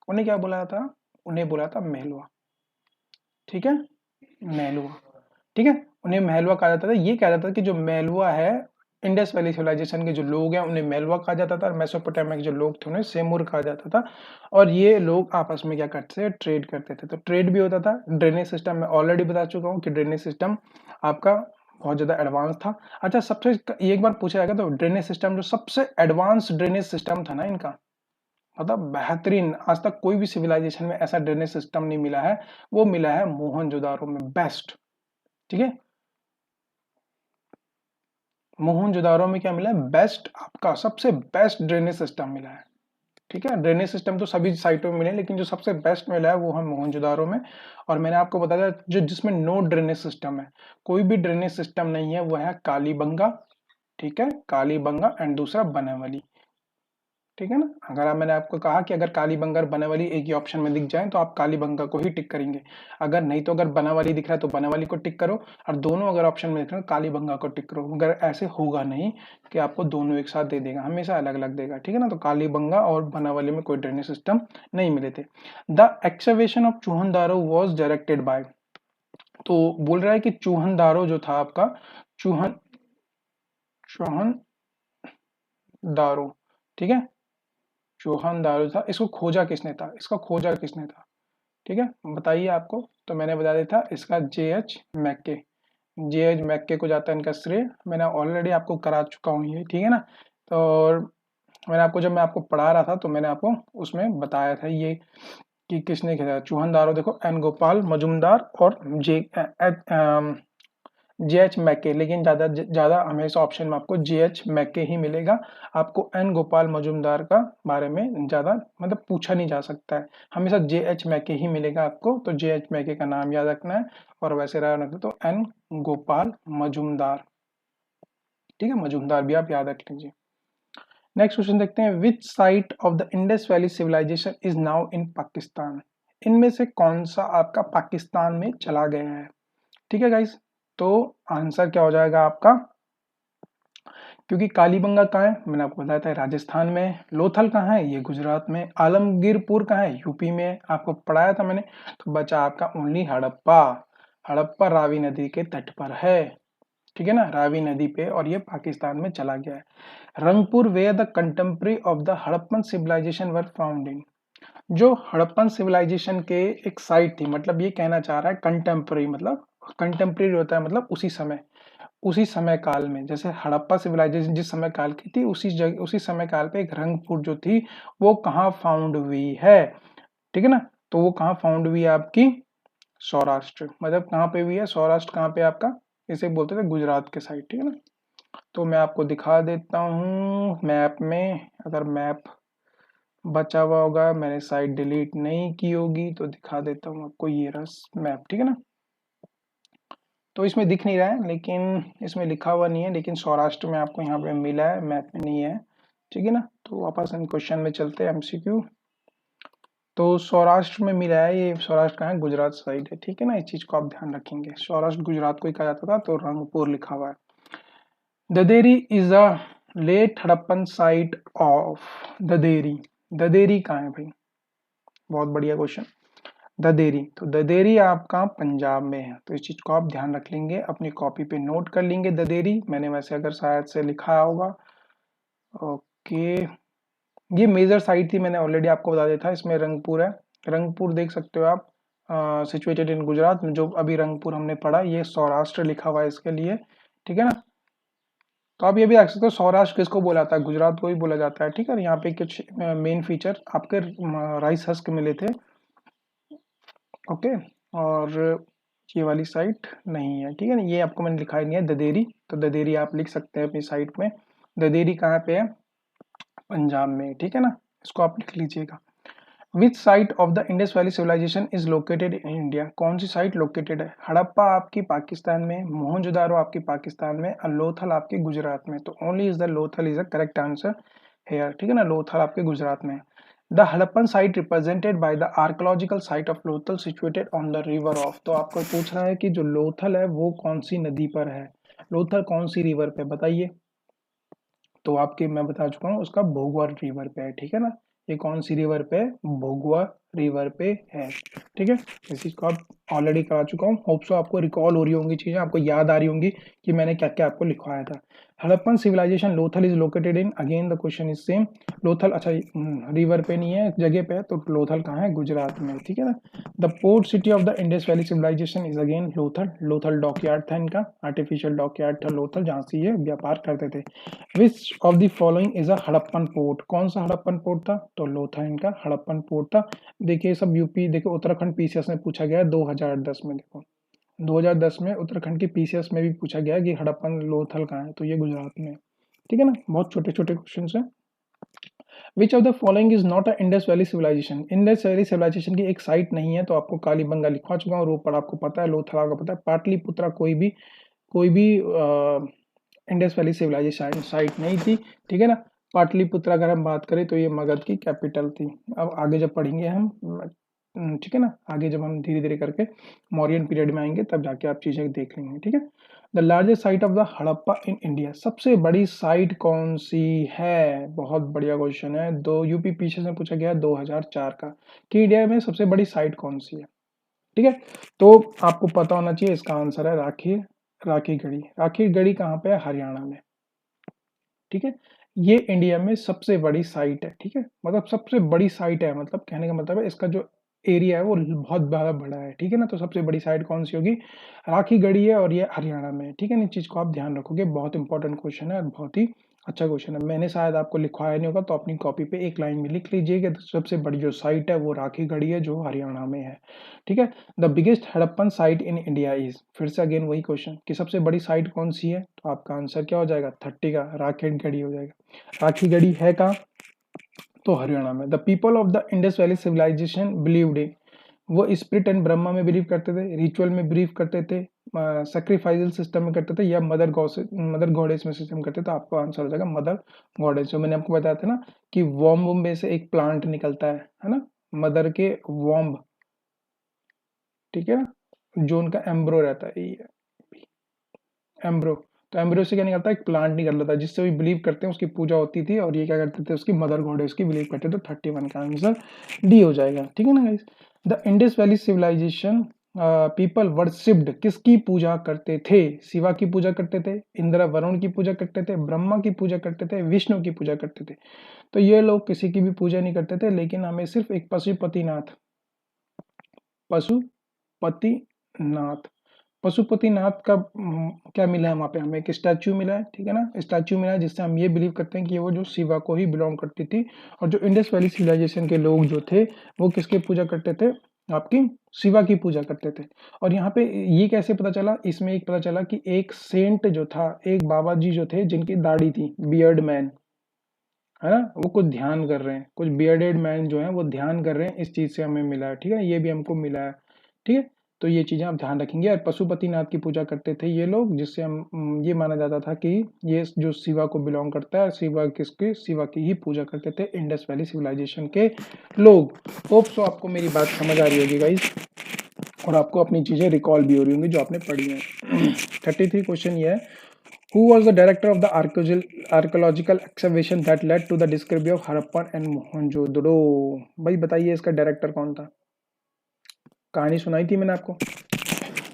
उन्हें क्या बोला जाता था, उन्हें बोला था मेहलवा, ठीक है, मेहलवा, ठीक है, उन्हें मेहलवा कहा जाता था। ये कहा जाता था कि जो मेहलवा है, इंडस वैली सिविलाइजेशन के जो लोग हैं उन्हें मेलवा कहा जाता था, और मेसोपोटामिया के जो लोग थे उन्हें सेमूर कहा जाता था। और ये लोग आपस में क्या करते थे, ट्रेड करते थे। तो ट्रेड भी होता था। ड्रेनेज सिस्टम मैं ऑलरेडी बता चुका हूँ कि ड्रेनेज सिस्टम आपका बहुत ज़्यादा एडवांस था। अच्छा, सबसे ये एक बार पूछा जाएगा तो ड्रेनेज सिस्टम जो सबसे एडवांस ड्रेनेज सिस्टम था ना इनका, मतलब बेहतरीन, आज तक कोई भी सिविलाइजेशन में ऐसा ड्रेनेज सिस्टम नहीं मिला है, वो मिला है मोहनजोदारो में, बेस्ट। ठीक है, मोहनजोदारो में क्या मिला है, बेस्ट, आपका सबसे बेस्ट ड्रेनेज सिस्टम मिला है। ठीक है, ड्रेनेज सिस्टम तो सभी साइटों में मिले, लेकिन जो सबसे बेस्ट मिला है वो है मोहनजोदारो में। और मैंने आपको बताया जो जिसमें नो ड्रेनेज सिस्टम है, कोई भी ड्रेनेज सिस्टम नहीं है, वो है कालीबंगा। ठीक है, कालीबंगा एंड दूसरा बनावली। ठीक है ना, अगर मैंने आपको कहा कि अगर कालीबंगा और बनावली एक ही ऑप्शन में दिख जाए तो आप कालीबंगा को ही टिक करेंगे, अगर नहीं तो अगर बनावली दिख रहा है तो बनावली को टिक करो, और दोनों अगर ऑप्शन में दिख रहे हो कालीबंगा को टिक करो। अगर ऐसे होगा नहीं कि आपको दोनों एक साथ दे देगा, हमेशा अलग अलग देगा। ठीक है ना, तो कालीबंगा और बनावली में कोई ड्रेनेज सिस्टम नहीं मिले थे। The excavation of Chanhudaro was directed by, तो बोल रहा है कि चूहनदारो जो था आपका, चूहन चौहन दारो, ठीक है, चौहान दारू था, इसको खोजा किसने था, इसका खोजा किसने था, ठीक है, बताइए आपको। तो मैंने बता दिया था इसका J.H. मैक्के, J.H. मैक्के को जाता है इनका श्रेय, मैंने ऑलरेडी आपको करा चुका हूँ ये, ठीक है ना। तो और मैंने आपको जब मैं आपको पढ़ा रहा था तो मैंने आपको उसमें बताया था ये कि किसने खेला। चूहन दारो देखो एन गोपाल मजुमदार और J.H. मैके, लेकिन ज्यादा हमेशा ऑप्शन में आपको J.H. मैके ही मिलेगा। आपको एन गोपाल मजुमदार का बारे में ज्यादा मतलब पूछा नहीं जा सकता है, हमेशा J.H. मैके ही मिलेगा आपको। तो J.H. मैके का नाम याद रखना है, और वैसे रखना तो एन गोपाल मजुमदार। ठीक है, मजुमदार भी आप याद रख लीजिए। नेक्स्ट क्वेश्चन देखते हैं, which site of the Indus valley civilisation is now in Pakistan, इनमें से कौन सा आपका पाकिस्तान में चला गया है। ठीक है गाइस, तो आंसर क्या हो जाएगा आपका, क्योंकि कालीबंगा कहाँ है, मैंने आपको बताया था राजस्थान में, लोथल कहाँ है, ये गुजरात में, आलमगीरपुर कहाँ है, यूपी में, आपको पढ़ाया था मैंने। तो बचा आपका ओनली हड़प्पा, हड़प्पा रावी नदी के तट पर है। ठीक है ना, रावी नदी पे, और ये पाकिस्तान में चला गया है। Rangpur where the contemporary of the Harappan civilization were found in, जो हड़प्पन सिविलाइजेशन के एक साइट थी, मतलब ये कहना चाह रहा है कंटेम्प्रेरी, मतलब कंटेम्प्रेरी होता है मतलब उसी समय काल में, जैसे हड़प्पा सिविलाइजेशन जिस समय काल की थी, उसी समय काल पे एक रंगपुर जो थी वो कहाँ फाउंड हुई है। ठीक है ना, तो वो कहाँ फाउंड हुई है आपकी, सौराष्ट्र, मतलब कहाँ पे हुई है, सौराष्ट्र कहाँ पे आपका, इसे बोलते थे गुजरात के साइड। ठीक है ना, तो मैं आपको दिखा देता हूँ मैप में, अगर मैप बचा हुआ होगा, मैंने साइट डिलीट नहीं की होगी तो दिखा देता हूँ आपको, ये रहा मैप। ठीक है ना, तो इसमें दिख नहीं रहा है, लेकिन इसमें लिखा हुआ नहीं है, लेकिन सौराष्ट्र में आपको यहाँ पे मिला है, मैप में नहीं है। ठीक है ना, तो वापस हम क्वेश्चन में चलते हैं, एमसीक्यू। तो सौराष्ट्र में मिला है, ये सौराष्ट्र कहाँ है, गुजरात साइड है। ठीक है ना, इस चीज को आप ध्यान रखेंगे, सौराष्ट्र गुजरात को ही कहा जाता था, तो रंगपुर लिखा हुआ है। Daderi is a late Harappan site of, Daderi, Daderi कहाँ है भाई, बहुत बढ़िया क्वेश्चन। ददेरी, तो ददेरी आपका पंजाब में है, तो इस चीज को आप ध्यान रख लेंगे, अपनी कॉपी पे नोट कर लेंगे। ददेरी मैंने वैसे अगर शायद से लिखा होगा, ओके, ये मेजर साइट थी, मैंने ऑलरेडी आपको बता दिया था। इसमें रंगपुर है, रंगपुर देख सकते हो आप, सिचुएटेड इन गुजरात में, जो अभी रंगपुर हमने पढ़ा ये सौराष्ट्र लिखा हुआ है इसके लिए। ठीक है ना, तो आप ये भी रख सकते हो, सौराष्ट्र किसको बोला जाता है, गुजरात को ही बोला जाता है। ठीक है, यहाँ पे कुछ मेन फीचर आपके राइस हस्क मिले थे, ओके, और ये वाली साइट नहीं है। ठीक है ना, ये आपको मैंने लिखा ही नहीं है, ददेरी, तो ददेरी आप लिख सकते हैं अपनी साइट में। ददेरी कहाँ पे है, पंजाब में। ठीक है ना, इसको आप लिख लीजिएगा। Which site of the Indus valley civilisation is located in India, कौन सी साइट लोकेटेड है, हड़प्पा आपकी पाकिस्तान में, मोहनजोदारो आपकी पाकिस्तान में, और लोथल आपकी गुजरात में। तो only is the Lothal is the correct answer here. ठीक है ना, लोथल आपके गुजरात में। The Harappan site represented by the archaeological site of Lothal situated on the river of, तो आपको पूछ रहा है कि जो लोथल है वो कौन सी नदी पर है, लोथल कौन सी रिवर पे, बताइए। तो आपके मैं बता चुका हूँ, उसका भोगवा रिवर पे है। ठीक है ना, ये कौन सी रिवर पे, भोगवा रिवर पे है। ठीक है, इस चीज को आप ऑलरेडी करा चुका हूँ, होप सो आपको रिकॉल हो रही होंगी चीजें, आपको याद आ रही होंगी कि मैंने क्या क्या आपको लिखवाया था। Harappan civilization Lothal is located in, again the question is same. Lothal अच्छा रिवर पे नहीं है, जगह पे है, तो लोथल कहाँ है? गुजरात में, ठीक है ना। The port city of the Indus valley civilisation is again Lothal. Lothal dockyard था इनका, आर्टिफिशियल डॉकयार्ड था लोथल, जहाँ से ये व्यापार करते थे। विच of the following is a Harappan port? कौन सा हड़प्पन पोर्ट था? तो लोथल इनका हड़प्पन पोर्ट था। देखिए सब यूपी, देखिए उत्तराखंड पीसीएस में पूछा गया है 2010 में। देखो 2010 में उत्तराखंड की पीसीएस में भी पूछा गया कि हड़प्पन लोथल कहाँ है, तो ये गुजरात में है, ठीक है ना। बहुत छोटे छोटे क्वेश्चन है। Which of the following is not a Indus valley civilization? Indus valley civilization की एक साइट नहीं है, तो आपको कालीबंगा लिखवा चुका हूँ, रोपड़ आपको पता है, लोथल आपको पता है, पाटलिपुत्रा कोई भी इंडस वैली सिविलाइजेशन साइट नहीं थी, ठीक है ना। पाटलिपुत्रा अगर हम बात करें तो ये मगध की कैपिटल थी। अब आगे जब पढ़ेंगे हम, ठीक है ना, आगे जब हम धीरे धीरे करके मौर्यन पीरियड में आएंगे तब जाके आप चीजें देख लेंगे, ठीक है। The largest site of the Harappa in India, सबसे बड़ी साइट कौन सी है? बहुत बढ़िया क्वेश्चन है, दो यूपी पीछे से पूछा गया 2004 का, कि इंडिया में सबसे बड़ी साइट कौन सी है, ठीक है। तो आपको पता होना चाहिए, इसका आंसर है राखी गढ़ी। राखी गढ़ी कहाँ पे है? हरियाणा में, ठीक है। ये इंडिया में सबसे बड़ी साइट है, ठीक है, मतलब सबसे बड़ी साइट है, मतलब कहने का मतलब है इसका जो एरिया है वो बहुत बड़ा बड़ा है, ठीक है ना। तो सबसे बड़ी साइट कौन सी होगी? राखी गढ़ी है, और ये हरियाणा में है, ठीक है ना। इस चीज को आप ध्यान रखोगे, बहुत इंपॉर्टेंट क्वेश्चन है और बहुत ही अच्छा क्वेश्चन है। मैंने शायद आपको लिखवाया नहीं होगा, तो अपनी कॉपी पे एक लाइन में लिख लीजिए कि सबसे बड़ी जो साइट है वो राखी गढ़ी है, जो हरियाणा में है, ठीक है। The biggest Harappan site in India is, फिर से अगेन वही क्वेश्चन कि सबसे बड़ी साइट कौन सी है, तो आपका आंसर क्या हो जाएगा? 30 का राखी गढ़ी हो जाएगा। राखी गढ़ी है कहाँ? तो हरियाणा में। The people of the Indus valley civilization believed in, वो स्पिरिट एंड ब्रह्मा में बिलीव करते थे, रिचुअल में बिलीव करते थे, सेक्रीफाइजल सिस्टम में करते थे, या मदर गॉडेस में सिस्टम करते थे। तो आपका आंसर हो जाएगा मदर गॉडेस। जो मैंने आपको बताया था ना कि वॉम्ब में से एक प्लांट निकलता है ना, मदर के वॉम्ब, ठीक है ना, जो उनका एम्ब्रो रहता है, एम्ब्रो। तो एम्ब्रो से क्या निकलता है? एक प्लांट निकल रहा था, जिससे भी बिलीव करते हैं उसकी पूजा होती थी, और ये क्या करते थे? उसकी मदर गॉडेस की बिलीव करते थे। तो 31 का आंसर डी हो जाएगा, ठीक है ना guys. The Indus valley civilization people worshipped, किसकी पूजा करते थे? शिवा की पूजा करते थे, इंद्र वरुण की पूजा करते थे, ब्रह्मा की पूजा करते थे, विष्णु की पूजा करते थे। तो ये लोग किसी की भी पूजा नहीं करते थे, लेकिन हमें सिर्फ एक पशुपतिनाथ पशुपतिनाथ का क्या मिला है वहां पे? हमें एक स्टैच्यू मिला है, ठीक है ना, स्टैच्यू मिला है, जिससे हम ये बिलीव करते हैं कि वो जो शिवा को ही बिलोंग करती थी। और जो इंडस वैली सिविलाइजेशन के लोग जो थे, वो किसकी पूजा करते थे? आपकी शिवा की पूजा करते थे। और यहाँ पे ये कैसे पता चला? इसमें एक पता चला कि एक सेंट जो था, एक बाबा जी जो थे जिनकी दाढ़ी थी, बियर्ड मैन, है ना, वो कुछ ध्यान कर रहे हैं, कुछ बियर्डेड मैन जो है वो ध्यान कर रहे हैं, इस चीज से हमें मिला है, ठीक है, ये भी हमको मिला है, ठीक है। तो ये चीजें आप ध्यान रखेंगे। और पशुपतिनाथ की पूजा करते थे ये लोग, जिससे हम ये माना जाता था कि ये जो शिवा को बिलोंग करता है, शिवा की ही पूजा करते थे इंडस वैली सिविलाइजेशन के लोग। होप सो आपको मेरी बात समझ आ रही होगी गाइस, और आपको अपनी चीजें रिकॉल भी हो रही होंगी जो आपने पढ़ी हैं। 33 क्वेश्चन ये है, who was the director of the archaeological excavation that led to the discovery of Harappan and Mohenjo-daro? भाई बताइए इसका डायरेक्टर कौन था? कहानी सुनाई थी मैंने आपको,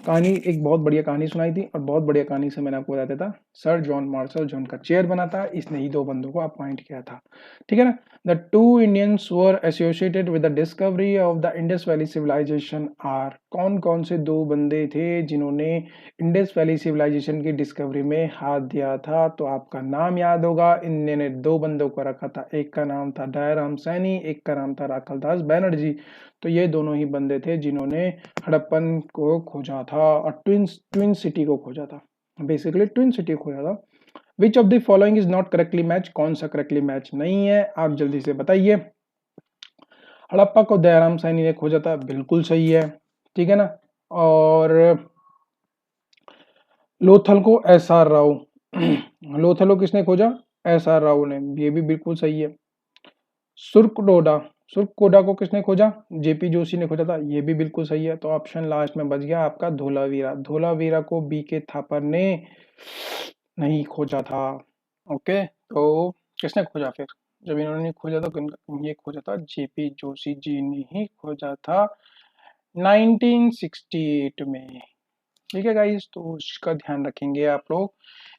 कहानी एक बहुत बढ़िया कहानी सुनाई थी, और बहुत बढ़िया कहानी से मैंने आपको बताया था सर जॉन मार्शल, जो उनका चेयर बना था, इसने ही दो बंदों को अपॉइंट किया था, ठीक है ना। The two Indians were associated with the discovery of the Indus valley civilization are, कौन कौन से दो बंदे थे जिन्होंने इंडस वैली सिविलाइजेशन की डिस्कवरी में हाथ दिया था? तो आपका नाम याद होगा, इन्होंने दो बंदों को रखा था, एक का नाम था दयाराम सैनी, एक का नाम था राखलदास बैनर्जी। तो ये दोनों ही बंदे थे जिन्होंने हड़प्पन को खोजा था, और ट्विन सिटी को खोजा था, बेसिकली ट्विन सिटी खोजा था। विच of the following is not correctly match? कौन सा करेक्टली मैच नहीं है, आप जल्दी से बताइए। हड़प्पा को दयाराम सैनी ने खोजा था, बिल्कुल सही है, ठीक है ना। और लोथल को एस आर राव लोथल को किसने खोजा? एस आर राव ने, ये भी बिल्कुल सही है। सुर्कडोडा सुर्कडोडा को किसने खोजा? जेपी जोशी ने खोजा था, ये भी बिल्कुल सही है। तो ऑप्शन लास्ट में बच गया आपका धोलावीरा। धोलावीरा को बी के थापर ने नहीं खोजा था। ओके, तो किसने खोजा फिर? जब इन्होंने नहीं खोजा था, ये खोजा था जेपी जोशी जी ने ही खोजा था 1968 में, ठीक है गाइस, तो उसका ध्यान रखेंगे आप लोग।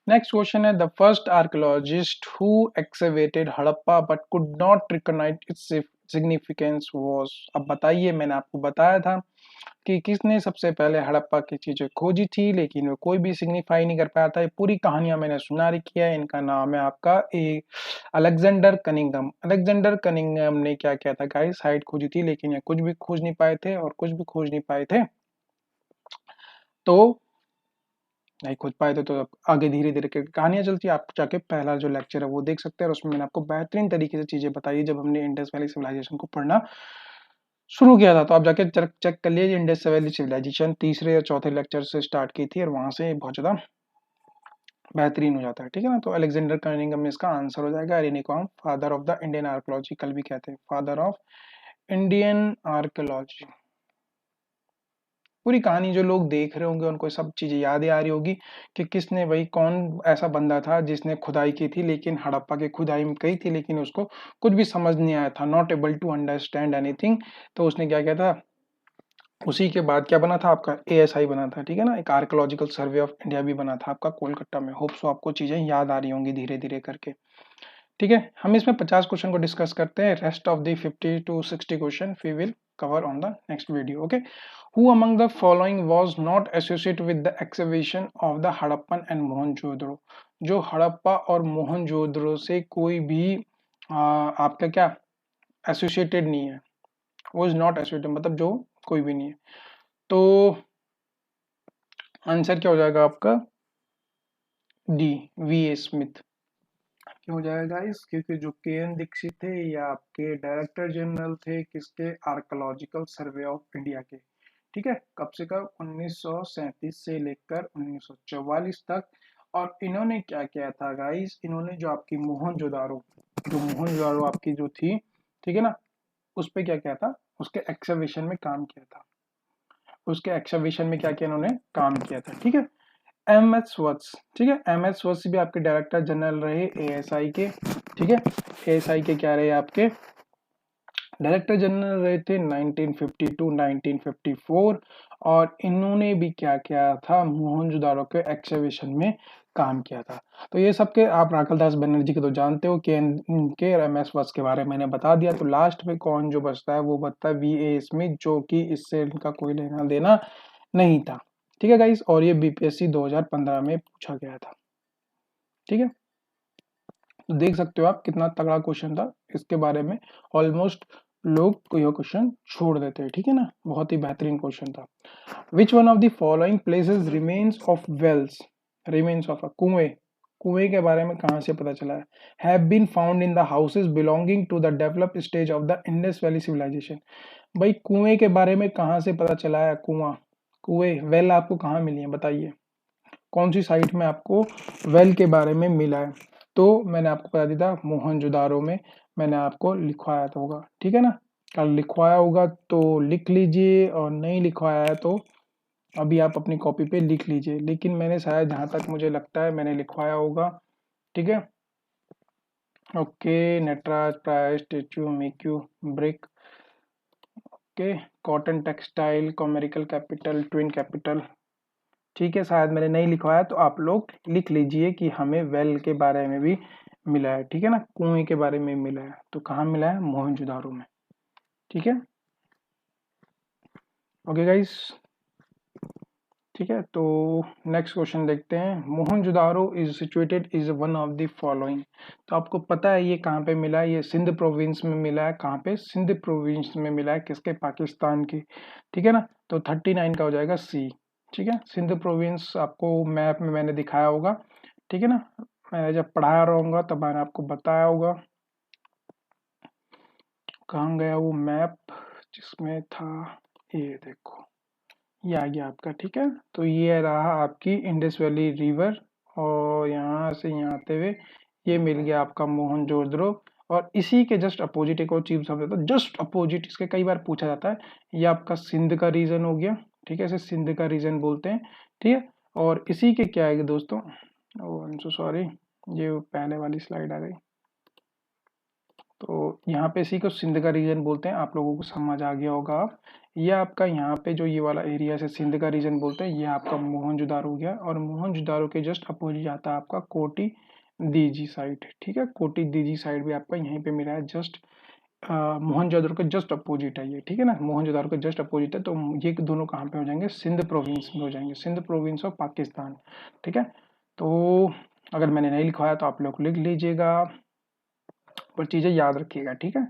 नेक्स्ट क्वेश्चन है the first archaeologist who excavated Harappa but could not recognise its significance was. अब बताइए, मैंने आपको बताया था कि किसने सबसे पहले हड़प्पा की चीजें खोजी थी, लेकिन वो कोई भी सिग्निफाई नहीं कर पाया था। ये पूरी कहानियां मैंने सुना रखी है। इनका नाम है आपका अलेक्जेंडर कनिंगम। अलेक्जेंडर कनिंगम ने क्या किया था गाइस, साइट खोजी थी, लेकिन ये कुछ भी खोज नहीं पाए थे, और कुछ भी खोज नहीं पाए थे तो नहीं खोज पाए थे, तो अब आगे धीरे धीरे करके कहानियां चलती है। आप जाके पहला जो लेक्चर है वो देख सकते हैं, और उसमें मैंने आपको बेहतरीन तरीके से चीजें बताई जब हमने इंडस वैली सिविलाइजेशन को पढ़ना शुरू किया था। तो आप जाके चेक कर लीजिए, इंडस वैली सिविलाइजेशन तीसरे या चौथे लेक्चर से स्टार्ट की थी, और वहां से बहुत ज्यादा बेहतरीन हो जाता है। ठीक है ना। तो अलेक्जेंडर कर्निंगम में इसका आंसर हो जाएगा। इन्हीं को हम father of the Indian archaeology कल भी कहते हैं, फादर ऑफ इंडियन आर्कोलॉजी। पूरी कहानी जो लोग देख रहे होंगे उनको सब चीजें याद आ रही होगी कि किसने, वही कौन ऐसा बंदा था जिसने खुदाई की थी, लेकिन हड़प्पा की खुदाई में कही थी, लेकिन उसको कुछ भी समझ नहीं आया था, not able to understand anything. तो उसने क्या किया था, उसी के बाद क्या बना था आपका एएसआई बना था। ठीक है ना। एक आर्कोलॉजिकल सर्वे ऑफ इंडिया भी बना था आपका कोलकाता में। होप सो आपको चीजें याद आ रही होंगी धीरे धीरे करके। ठीक है, हम इसमें 50 क्वेश्चन को डिस्कस करते हैं। Rest of the 50 to 60 question we will cover on the next video. Okay, who among the following was not associated with the excavation of the Harappan and Mohenjodaro. जो हड़प्पा और मोहनजोदड़ो से कोई भी आपका क्या एसोसिएटेड नहीं है, वाज नॉट एसोसिएटेड मतलब जो कोई भी नहीं है। तो आंसर क्या हो जाएगा आपका, डी, वी ए स्मिथ। क्यों हो जाएगा इस, क्योंकि जो के एन दीक्षित थे ये आपके डायरेक्टर जनरल थे किसके, आर्कोलॉजिकल सर्वे ऑफ इंडिया के। ठीक है, कब से कब 1937 से लेकर 1944 तक। और इन्होंने क्या किया था गाइस, इन्होंने जो आपकी मोहनजोदारो आपकी जो थी, ठीक है ना, उस पे क्या किया था, उसके एक्सकवेशन में काम किया था। उसके एक्सकवेशन में क्या किया इन्होंने, काम किया था। ठीक है, एम एस वत्स। ठीक है, एम एस वत्स भी आपके डायरेक्टर जनरल रहे एएसआई के। ठीक है, एएसआई के क्या रहे आपके डायरेक्टर जनरल रहे थे 1952 1954। और इन्होंने भी क्या किया था, मोहनजोदारो के एक्सकवेशन में काम किया था। तो ये सब के आप राखल दास बनर्जी के तो जानते हो, के एम एस वत्स के बारे में मैंने बता दिया। तो लास्ट में कौन जो बचता है वो बचता है वी ए स्मिथ, जो कि इससे इनका कोई लेना देना नहीं था। ठीक है गाइस, और ये बीपीएससी 2015 में पूछा गया था। ठीक है, तो देख सकते हो आप कितना तगड़ा क्वेश्चन था इसके बारे में। ऑलमोस्ट लोग को यह क्वेश्चन छोड़ देते हैं। ठीक है ना, बहुत ही बेहतरीन क्वेश्चन था। Which one of the following places remains of wells, remains of कुएं, कुएं के बारे में कहां से पता चला है, have been found in the houses belonging to the developed stage of the Indus valley civilisation. भाई कुएं के बारे में कहां से पता चला है, कुआं, कुएं, वेल आपको कहाँ मिली है बताइए, कौन सी साइट में आपको वेल के बारे में मिला है। तो मैंने आपको बता दिया था मोहनजोदारो में, मैंने आपको लिखवाया तो होगा। ठीक है ना, कल लिखवाया होगा तो लिख लीजिए, और नहीं लिखवाया है तो अभी आप अपनी कॉपी पे लिख लीजिए। लेकिन मैंने शायद जहां तक मुझे लगता है मैंने लिखवाया होगा। ठीक है, ओके, नटराज प्राय स्टेच्यू मेक्यू brick, okay, cotton textile commercial capital twin capital. ठीक है, शायद मैंने नहीं लिखवाया तो आप लोग लिख लीजिए कि हमें वेल के बारे में भी मिला है। ठीक है ना, कुएं के बारे में मिला है, तो कहाँ मिला है, मोहनजोदारो में। ठीक है, ओके गाइस। ठीक है, तो नेक्स्ट क्वेश्चन देखते हैं। Mohenjodaro is situated is one of the following. तो आपको पता है ये कहाँ पे मिला है, ये सिंध प्रोविंस में मिला है। कहाँ पे, सिंध प्रोविंस में मिला है, किसके, पाकिस्तान की। ठीक है ना, तो 39 का हो जाएगा सी। ठीक है, सिंध प्रोविंस आपको मैप में मैंने दिखाया होगा। ठीक है ना, मैं जब पढ़ा रहूंगा तब मैंने आपको बताया होगा। कहाँ गया वो मैप जिसमें था, ये देखो, ये आ गया आपका। ठीक है, तो ये रहा आपकी इंडस वैली रिवर, और यहाँ से यहाँ आते हुए ये मिल गया आपका मोहनजोदड़ो। और इसी के जस्ट अपोजिट एक और चीज समझ था, जस्ट अपोजिट, इसके कई बार पूछा जाता है, ये आपका सिंध का रीजन हो गया। ठीक है, इसे सिंध का रीजन बोलते हैं। ठीक है, और इसी के क्या है दोस्तों, ओ आई एम सो सॉरी, ये पहले वाली स्लाइड आ गई, तो यहाँ पे इसी को सिंध का रीजन बोलते हैं, आप लोगों को समझ आ गया होगा। ये आपका यहाँ पे जो ये वाला एरिया से सिंध का रीजन बोलते हैं, ये आपका मोहनजोदारो हो गया, और मोहनजोदारो के जस्ट अपोजिट आता है आपका कोटी दीजी साइड। ठीक है, कोटी दीजी साइड भी आपका यहीं पे मिला है, जस्ट मोहनजोदारो के जस्ट अपोजिट है ये। ठीक है ना, मोहनजोदारो के जस्ट अपोजिट है। तो ये दोनों कहाँ पे हो जाएंगे, सिंध प्रोविंस में हो जाएंगे, सिंध प्रोविंस ऑफ पाकिस्तान। ठीक है, तो अगर मैंने नहीं लिखवाया तो आप लोग लिख लीजिएगा, पर चीजें याद रखिएगा। ठीक है,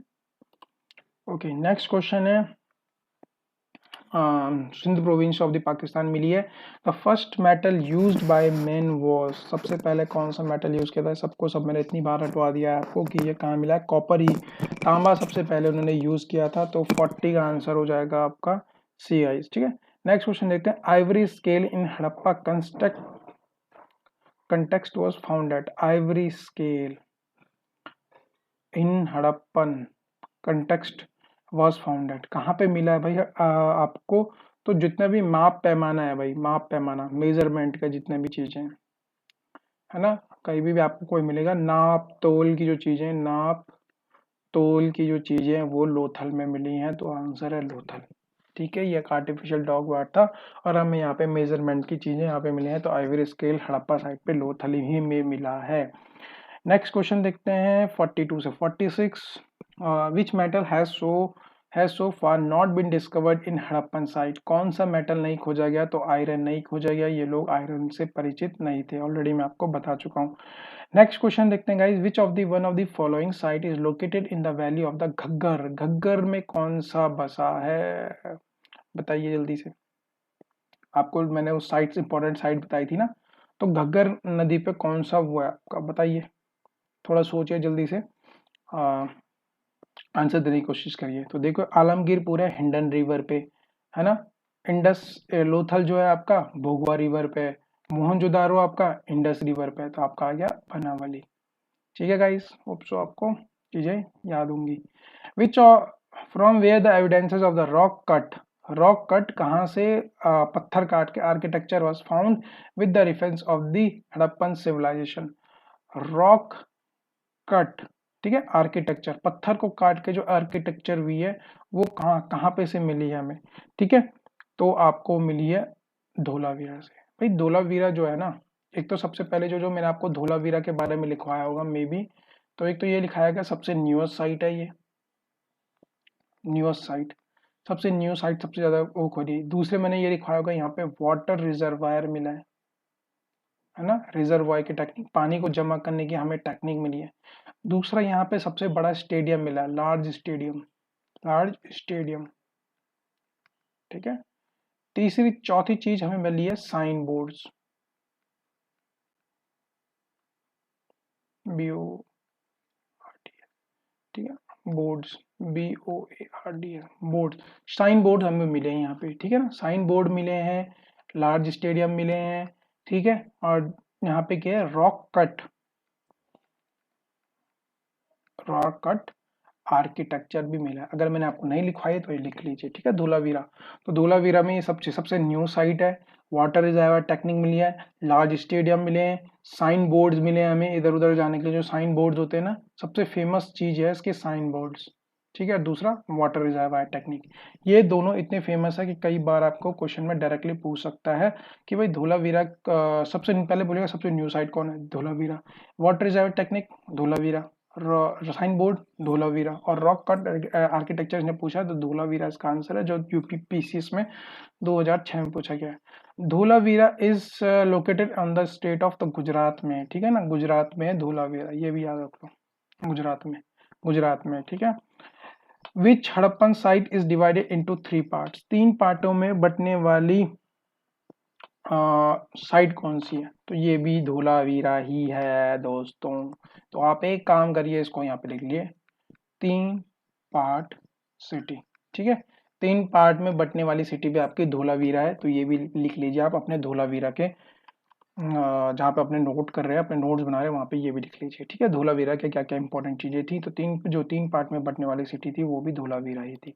ओके। नेक्स्ट क्वेश्चन है, Sindh province of the Pakistan मिली है। The first metal used by man was, सबसे पहले कौन सा मेटल यूज किया था? सब मैंने इतनी बार हटवा दिया है आपको कि ये कहाँ मिला है, कॉपर ही, तांबा सबसे पहले उन्होंने यूज किया था। तो 40 का आंसर हो जाएगा आपका सी आइस। ठीक है, नेक्स्ट क्वेश्चन देखते हैं, Ivory scale in Harappa context was found at, Ivory scale in Harappan context was founded, कहाँ पे मिला है भाई आपको? तो जितना भी माप पैमाना है भाई, माप पैमाना मेजरमेंट का जितने भी चीजें हैं, है ना, कहीं भी आपको कोई मिलेगा, नाप तोल की जो चीजें, नाप तोल की जो चीजें हैं वो लोथल में मिली हैं, तो आंसर है लोथल। ठीक है, ये एक आर्टिफिशियल डॉग वार्ड था, और हमें यहाँ पे मेजरमेंट की चीजें यहाँ पे मिली हैं, तो आइवरी स्केल हड़प्पा साइड पे लोथल ही में मिला है। नेक्स्ट क्वेश्चन देखते हैं 42 से 46, which metal has so far not been discovered in Harappan site, कौन सा मेटल नहीं खोजा गया? तो आयरन नहीं खोजा गया, ये लोग आयरन से परिचित नहीं थे, ऑलरेडी मैं आपको बता चुका हूँ। नेक्स्ट क्वेश्चन देखते हैं guys, which of the one of the following site is located in the valley of the Ghaggar, Ghaggar में कौन सा बसा है? बताइए जल्दी से, आपको मैंने उस साइट से इंपॉर्टेंट साइट बताई थी ना, तो घग्गर नदी पे कौन सा हुआ है आपका, बताइए, थोड़ा सोचिए जल्दी से, आंसर देने की कोशिश करिए। तो देखो, आलमगीर पूरे हिंडन रिवर पे है ना, इंडस लोथल जो है आपका भोगवा रिवर पे, मोहनजोदारो आपका इंडस रिवर पे, तो आपका आ गया बनावली। ठीक है गाइस, होप सो आपको चीजें याद होंगी। Which from where the evidences of the rock cut कहाँ से पत्थर काट के architecture was found with the reference of the Harappan civilisation, rock cut, ठीक है, आर्किटेक्चर, पत्थर को काट के जो आर्किटेक्चर हुई है वो कहाँ कहाँ पे से मिली है हमें? ठीक है, तो आपको मिली है धोलावीरा से। भाई धोलावीरा जो है ना, एक तो सबसे पहले जो जो मैंने आपको धोलावीरा के बारे में लिखवाया होगा मे बी, तो एक तो ये लिखाया गया सबसे न्यूएस्ट साइट है, ये न्यूएस्ट साइट, सबसे न्यू साइट, सबसे ज्यादा वो खोदी। दूसरे मैंने ये लिखवाया होगा, यहाँ पे वाटर रिजर्वायर मिला है ना, रिजर्वायर की टेक्निक, पानी को जमा करने की हमें टेक्निक मिली है। दूसरा यहाँ पे सबसे बड़ा स्टेडियम मिला है, लार्ज स्टेडियम। ठीक है, तीसरी चौथी चीज हमें मिली है साइन बोर्ड्स, BO, ठीक है, boards, BOARDS, board, sign board हमें मिले हैं यहाँ पे। ठीक है ना, साइन बोर्ड मिले हैं, लार्ज स्टेडियम मिले हैं। ठीक है, और यहाँ पे क्या है, रॉक कट आर्किटेक्चर भी मिला है। अगर मैंने आपको नहीं लिखवाई तो ये लिख लीजिए। ठीक है, धोलावीरा, तो धोलावीरा में ये सबसे न्यू साइट है, वाटर रिजर्वायर टेक्निक मिली है, लार्ज स्टेडियम मिले हैं, साइन बोर्ड्स मिले हैं हमें इधर उधर जाने के लिए, जो साइन बोर्ड्स होते हैं ना, सबसे फेमस चीज है इसके साइन बोर्ड्स। ठीक है, दूसरा वाटर रिजर्वायर टेक्निक, ये दोनों इतने फेमस है कि कई बार आपको क्वेश्चन में डायरेक्टली पूछ सकता है कि भाई धोलावीरा सबसे पहले बोलेगा सबसे न्यू साइट कौन है, Dholavira, water reservoir technique Dholavira, sign board Dholavira, और रॉक कट आर्किटेक्चर ने पूछा तो धोलावीरा इसका आंसर है, जो यूपी PCS में 2006 में पूछा गया है। Dholavira is located on the state of the Gujarat में। ठीक है ना, गुजरात में है धोलावीरा, ये भी याद रख लो, गुजरात में। ठीक है, which Harappan site is divided into 3 parts, 3 पार्टों में बटने वाली साइट कौन सी है? तो ये भी धोलावीरा ही है दोस्तों। तो आप एक काम करिए, इसको यहाँ पे लिख लिए, 3 पार्ट सिटी। ठीक है, 3 पार्ट में बटने वाली सिटी भी आपकी धोलावीरा है, तो ये भी लिख लीजिए आप अपने धोलावीरा के जहाँ पे अपने नोट कर रहे हैं, अपने नोट्स बना रहे हैं, वहाँ पे ये भी लिख लीजिए। ठीक है, धोलावीरा के क्या क्या इंपॉर्टेंट चीजें थी, तो 3 पार्ट में बटने वाली सिटी थी वो भी धोलावीरा ही थी।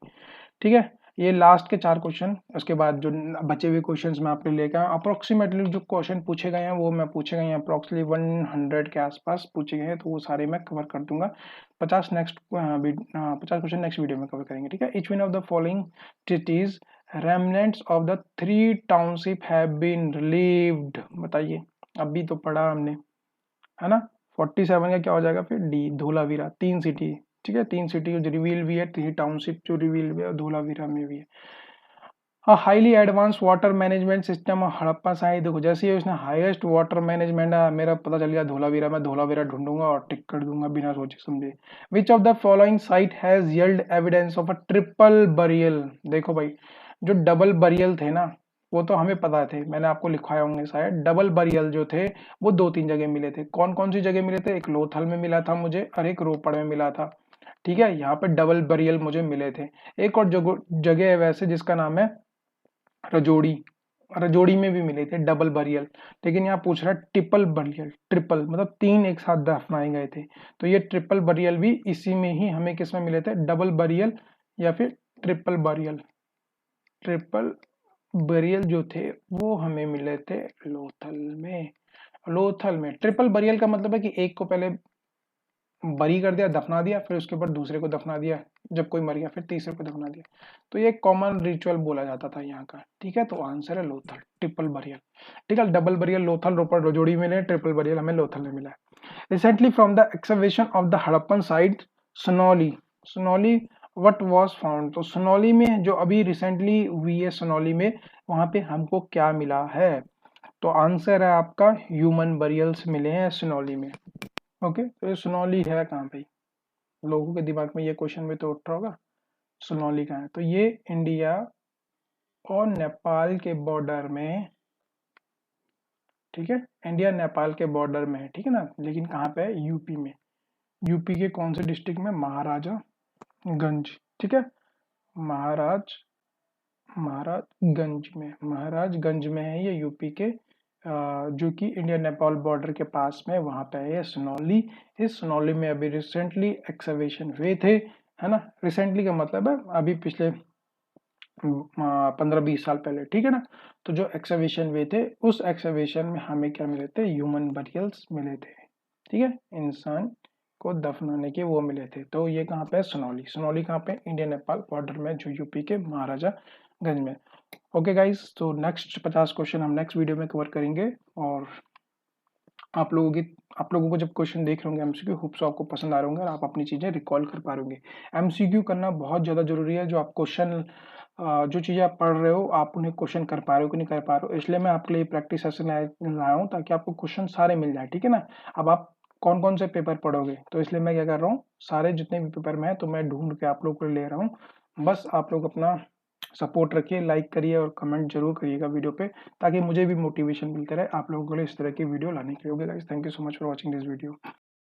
ठीक है, ये लास्ट के 4 क्वेश्चन, उसके बाद जो बचे हुए क्वेश्चंस मैं आपके लेकर आया। अप्रोक्सीमेटली जो क्वेश्चन पूछे गए हैं वो मैं पूछे गए हैं अप्रोक्सीमेटली 100 के आसपास पूछे गए हैं, तो वो सारे मैं कवर कर दूंगा। 50 क्वेश्चन नेक्स्ट वीडियो में कवर करेंगे, ठीक है। Each one of the following cities remnants of the 3 township have been relieved, बताइए। अभी तो पढ़ा हमने, है ना। 47 का क्या हो जाएगा फिर, डी, धोलावीरा। 3 सिटी, ठीक है, 3 सिटी जो रिवील भी है, 3 टाउनशिप जो रिवील भी है, धोलावीरा में भी है। Highly advance water management system Harappa side, देखो जैसे ही उसने हाईएस्ट वाटर मैनेजमेंट, मेरा पता चल गया धोलावीरा, मैं धोलावीरा ढूंढूंगा और टिक कर दूंगा बिना सोचे समझे। विच of the following site has yield evidence of a triple burial, देखो भाई जो डबल बरियल थे ना वो तो हमें पता थे, मैंने आपको लिखवाए होंगे शायद। डबल बरियल जो थे वो 2-3 जगह मिले थे। कौन कौन सी जगह मिले थे, एक लोथल में मिला था मुझे और एक रोपड़ में मिला था, ठीक है। यहाँ पे डबल बरियल मुझे मिले थे। एक और जगह है वैसे जिसका नाम है रजोड़ी, रजोड़ी में भी मिले थे डबल बरियल, लेकिन यहाँ पूछ रहा है ट्रिपल बरियल। ट्रिपल मतलब 3 एक साथ दफनाए गए थे, तो ये ट्रिपल बरियल भी इसी में ही हमें किस में मिले थे, डबल बरियल या फिर ट्रिपल बरियल। ट्रिपल बरियल जो थे वो हमें मिले थे लोथल में। लोथल में ट्रिपल बरियल का मतलब है कि एक को पहले बरी कर दिया, दफना दिया, फिर उसके ऊपर दूसरे को दफना दिया, जब कोई मर गया फिर तीसरे को दफना दिया। तो ये कॉमन रिचुअल बोला जाता था यहाँ का, ठीक है। तो आंसर है लोथल, ट्रिपल बरियल, ठीक है। डबल बरियल लोथल रोपड़ रजोड़ी मिले, ट्रिपल बरियल हमें लोथल में मिला है। Recently from the excavation of the Harappan site Sonauli, Sonauli what was found, तो सोनौली में जो अभी रिसेंटली हुई है सोनौली में, वहां पे हमको क्या मिला है, तो आंसर है आपका ह्यूमन बरियल्स मिले हैं सोनौली में। ओके, तो ये सोनौली है कहाँ पे, लोगों के दिमाग में ये क्वेश्चन भी तो उठ रहा होगा, सोनौली कहाँ है। तो ये इंडिया और नेपाल के बॉर्डर में, ठीक है, इंडिया नेपाल के बॉर्डर में है, ठीक है ना। लेकिन कहाँ पे है, यूपी में। यूपी के कौन से डिस्ट्रिक्ट में, महाराजागंज, ठीक है। महाराज महाराजगंज में, महाराजगंज में है ये यूपी के, जो कि इंडिया नेपाल बॉर्डर के पास में, वहां पे है सोनौली। इस सोनौली में अभी रिसेंटली एक्सकवेशन हुए थे, है ना। रिसेंटली का मतलब है अभी पिछले 15-20 साल पहले, ठीक है ना। तो जो एक्सकवेशन हुए थे उस एक्सकवेशन में हमें क्या मिले थे, ह्यूमन बरियल्स मिले थे, ठीक है, इंसान को दफनाने के वो मिले थे। तो ये कहाँ पे है, सोनौली। सोनौली कहाँ पे, इंडिया नेपाल बॉर्डर में, जो यूपी के महाराजागंज में। ओके गाइस, तो नेक्स्ट 50 क्वेश्चन हम नेक्स्ट वीडियो में कवर करेंगे। और आप लोगों को जब क्वेश्चन देख रहे होंगे एमसीक्यू, होप सो आपको पसंद आ रहे होंगे और आप अपनी चीजें रिकॉल कर पा रहे होंगे। एमसीक्यू करना बहुत ज्यादा जरूरी है। जो आप क्वेश्चन, जो चीजें आप पढ़ रहे हो, आप उन्हें क्वेश्चन कर पा रहे हो कि नहीं कर पा रहे हो, इसलिए मैं आपके लिए प्रैक्टिस सेशन लाया हूँ ताकि आपको क्वेश्चन सारे मिल जाए, ठीक है ना। अब आप कौन कौन से पेपर पढ़ोगे, तो इसलिए मैं क्या कर रहा हूँ, सारे जितने भी पेपर में है तो मैं ढूंढ के आप लोग को ले रहा हूँ। बस आप लोग अपना सपोर्ट रखिए, लाइक करिए और कमेंट जरूर करिएगा वीडियो पे, ताकि मुझे भी मोटिवेशन मिलते रहे आप लोगों के लिए इस तरह की वीडियो लाने के लिए। Okay guys, thank you so much for watching this video.